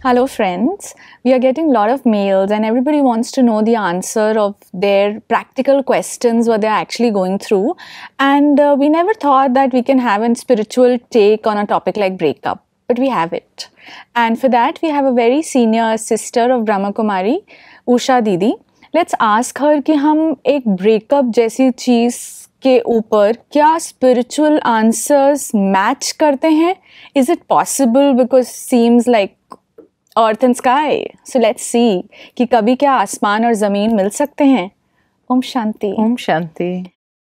Hello friends, we are getting a lot of mails and everybody wants to know the answer of their practical questions what they're actually going through, and we never thought that we can have a spiritual take on a topic like breakup, but we have it. And for that we have a very senior sister of Brahma Kumari, Usha Didi. Let's ask her कि हम एक breakup जैसी चीज़ के ऊपर क्या spiritual answers match करते हैं? Is it possible? Because seems like earth and sky. So let's see कि कभी क्या आसमान और ज़मीन मिल सकते हैं. Om Shanti. Om Shanti.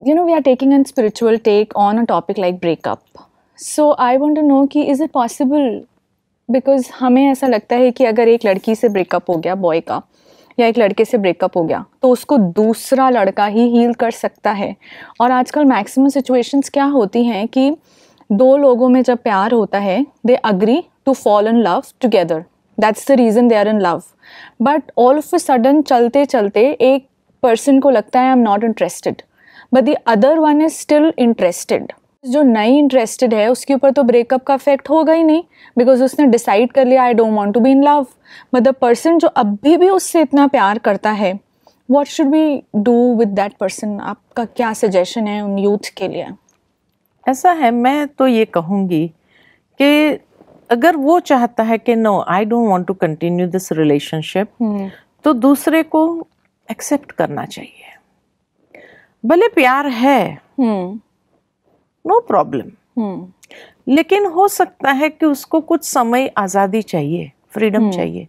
You know, we are taking a spiritual take on a topic like breakup. So I want to know कि is it possible? Because हमें ऐसा लगता है कि अगर एक लड़की से ब्रेकअप हो गया, बॉय का, या एक लड़के से ब्रेकअप हो गया, तो उसको दूसरा लड़का ही हील कर सकता है. और आजकल मैक्सिमम सिचुएशंस क्या होती हैं कि दो लोगों में जब प्यार होता है, they agree to fall in love together. That's the reason they are in love. But all of a sudden चलते चलते एक पर्सन को लगता है I am not interested, but the other one is still interested. जो नहीं interested है उसके ऊपर तो ब्रेकअप का इफेक्ट होगा ही नहीं, बिकॉज उसने डिसाइड कर लिया I don't want to be in love. But the person जो अभी भी उससे इतना प्यार करता है, what should we do with that person? आपका क्या सजेशन है उन यूथ के लिए? ऐसा है, मैं तो ये कहूँगी कि अगर वो चाहता है कि no I don't want to continue this relationship, तो दूसरे को एक्सेप्ट करना चाहिए. भले प्यार है, नो प्रॉब्लम, लेकिन हो सकता है कि उसको कुछ समय आज़ादी चाहिए, फ्रीडम चाहिए.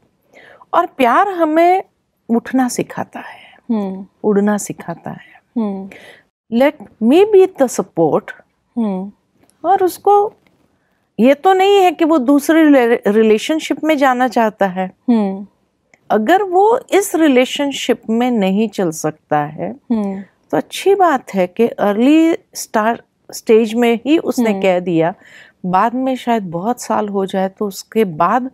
और प्यार हमें उठना सिखाता है, उड़ना सिखाता है. Let me be the support. और उसको ये तो नहीं है कि वो दूसरे रिलेशनशिप में जाना चाहता है. अगर वो इस रिलेशनशिप में नहीं चल सकता है, तो अच्छी बात है कि अर्ली स्टेज में ही उसने कह दिया. बाद में शायद बहुत साल हो जाए तो उसके बाद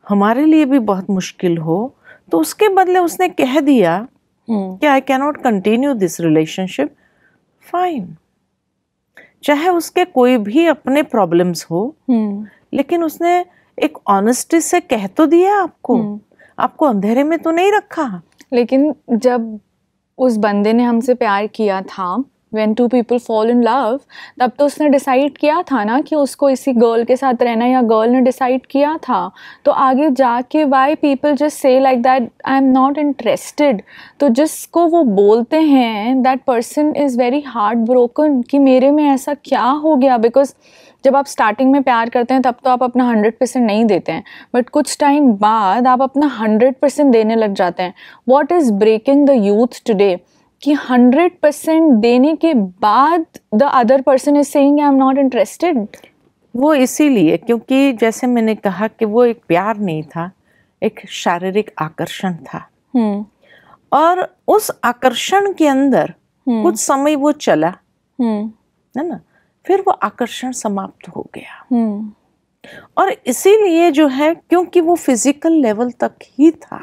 हमारे लिए भी बहुत मुश्किल हो, तो उसके बदले उसने कह दिया कि I can not continue this relationship. Fine, चाहे उसके कोई भी अपने प्रॉब्लम्स हो, लेकिन उसने एक ऑनेस्टी से कह तो दिया आपको अंधेरे में तो नहीं रखा. लेकिन जब उस बंदे ने हमसे प्यार किया था, when two people fall in love, तब तो उसने डिसाइड किया था ना कि उसको इसी गर्ल के साथ रहना, या गर्ल ने डिसाइड किया था. तो आगे जाके why people just say like that I am not interested, तो जिसको वो बोलते हैं that person is very heartbroken कि मेरे में ऐसा क्या हो गया. बिकॉज जब आप स्टार्टिंग में प्यार करते हैं तब तो आप अपना 100% नहीं देते हैं, बट कुछ टाइम बाद आप अपना 100% देने लग जाते हैं. What is breaking the youth today कि 100% देने के बाद the other person is saying I am not interested? वो इसीलिए क्योंकि जैसे मैंने कहा कि वो एक प्यार नहीं था, एक शारीरिक आकर्षण था. और उस आकर्षण के अंदर कुछ समय वो चला, है ना, फिर वो आकर्षण समाप्त हो गया. और इसीलिए जो है, क्योंकि वो फिजिकल लेवल तक ही था,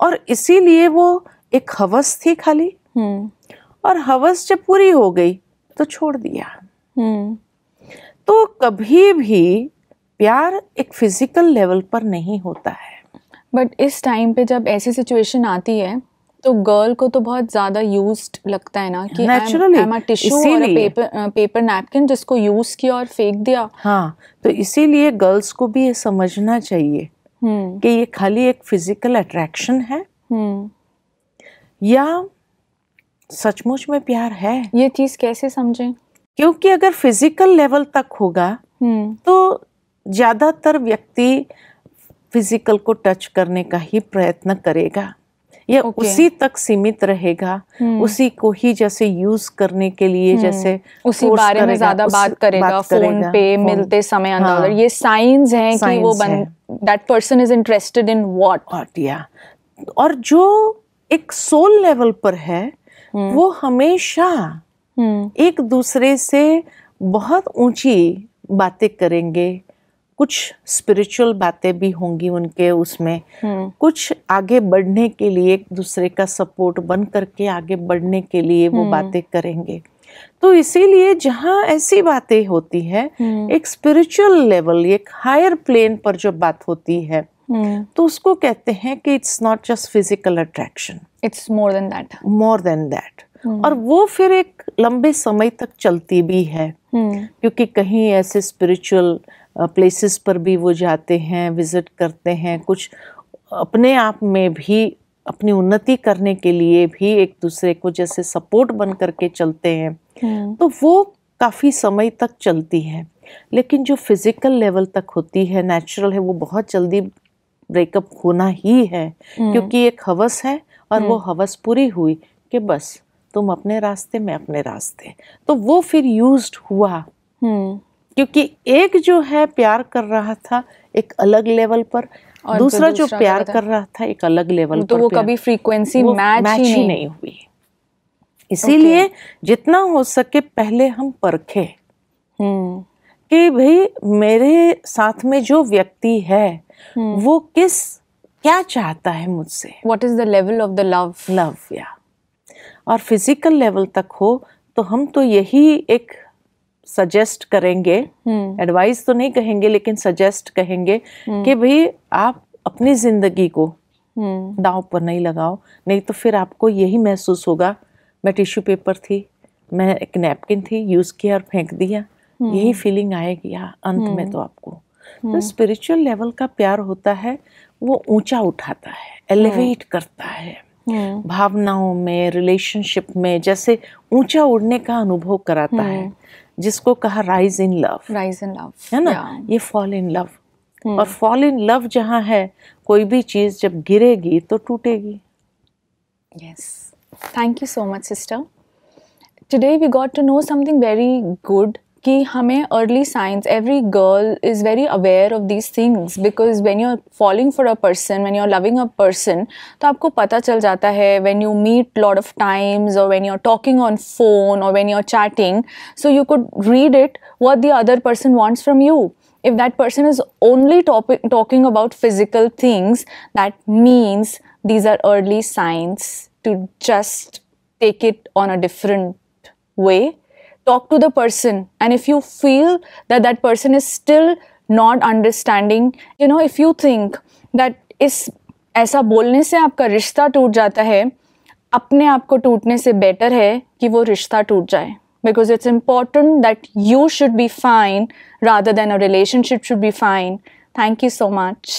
और इसीलिए वो एक हवस थी खाली, और हवस जब पूरी हो गई तो छोड़ दिया. तो कभी भी प्यार एक फिजिकल लेवल पर नहीं होता है. बट इस टाइम पे जब ऐसी सिचुएशन आती है तो गर्ल को तो बहुत ज्यादा यूज्ड लगता है ना कि नेचुरली टिश्यू और पेपर नैपकिन जिसको यूज किया और फेंक दिया. हाँ, तो इसीलिए गर्ल्स को भी ये समझना चाहिए कि ये खाली एक फिजिकल अट्रैक्शन है या सचमुच में प्यार है. ये चीज कैसे समझें? क्योंकि अगर फिजिकल लेवल तक होगा तो ज्यादातर व्यक्ति फिजिकल को टच करने का ही प्रयत्न करेगा, या उसी तक सीमित रहेगा, उसी को ही जैसे यूज करने के लिए जैसे उसी बारे में ज्यादा बात करेगा, फोन पे मिलते समय अंदर. ये साइंस हैं कि वो that person is interested in what. या और जो एक सोल लेवल पर है वो हमेशा एक दूसरे से बहुत ऊंची बातें करेंगे. कुछ स्पिरिचुअल बातें भी होंगी उनके उसमें, कुछ आगे बढ़ने के लिए एक दूसरे का सपोर्ट बन करके आगे बढ़ने के लिए वो बातें करेंगे. तो इसीलिए जहाँ ऐसी बातें होती है, एक स्पिरिचुअल लेवल, एक हायर प्लेन पर जो बात होती है, तो उसको कहते हैं कि it's not just physical attraction, it's more than that, more than that. और वो फिर एक लंबे समय तक चलती भी है, क्योंकि कहीं ऐसे स्पिरिचुअल प्लेसेस पर भी वो जाते हैं, विजिट करते हैं, कुछ अपने आप में भी अपनी उन्नति करने के लिए भी एक दूसरे को जैसे सपोर्ट बन करके चलते हैं, तो वो काफ़ी समय तक चलती है। लेकिन जो फिजिकल लेवल तक होती है, नेचुरल है, वो बहुत जल्दी ब्रेकअप होना ही है, क्योंकि एक हवस है और वो हवस पूरी हुई कि बस तुम अपने रास्ते, मैं अपने रास्ते, तो वो फिर यूज्ड हुआ। क्योंकि एक जो है प्यार कर रहा था एक अलग लेवल पर, और दूसरा जो प्यार कर रहा था एक अलग लेवल तो पर, वो कभी फ्रीक्वेंसी मैच ही नहीं हुई। इसीलिए जितना हो सके पहले हम परखें कि भाई मेरे साथ में जो व्यक्ति है वो क्या चाहता है मुझसे, what is the level of the love, या और फिजिकल लेवल तक हो तो हम तो यही एक सजेस्ट करेंगे, एडवाइस तो नहीं कहेंगे लेकिन सजेस्ट कहेंगे कि भाई आप अपनी जिंदगी को दांव पर नहीं लगाओ, नहीं तो फिर आपको यही महसूस होगा मैं टिश्यू पेपर थी, मैं एक नैपकिन थी, यूज किया और फेंक दिया, यही फीलिंग आएगी अंत में तो आपको। तो स्पिरिचुअल लेवल का प्यार होता है, वो ऊंचा उठाता है, एलिवेट करता है, भावनाओं में, रिलेशनशिप में जैसे ऊंचा उड़ने का अनुभव कराता है, जिसको कहा राइज इन लव, है ना, ये फॉल इन लव। और फॉल इन लव जहाँ है, कोई भी चीज जब गिरेगी तो टूटेगी। Yes, thank you so much sister. Today we got to know something very good कि हमें early signs, every girl is very aware of these things, because when you are falling for a person, when you are loving a person, तो आपको पता चल जाता है when you meet lot of times, और when you are talking on phone, और when you are chatting, so you could read it what the other person wants from you. If that person is only talking about physical things, that means these are early signs to just take it on a different way. Talk to the person, and if you feel that that person is still not understanding, you know, if you think that इस ऐसा बोलने से आपका रिश्ता टूट जाता है, अपने आप को टूटने से बेटर है कि वो रिश्ता टूट जाए. Because it's important that you should be fine rather than a relationship should be fine. Thank you so much.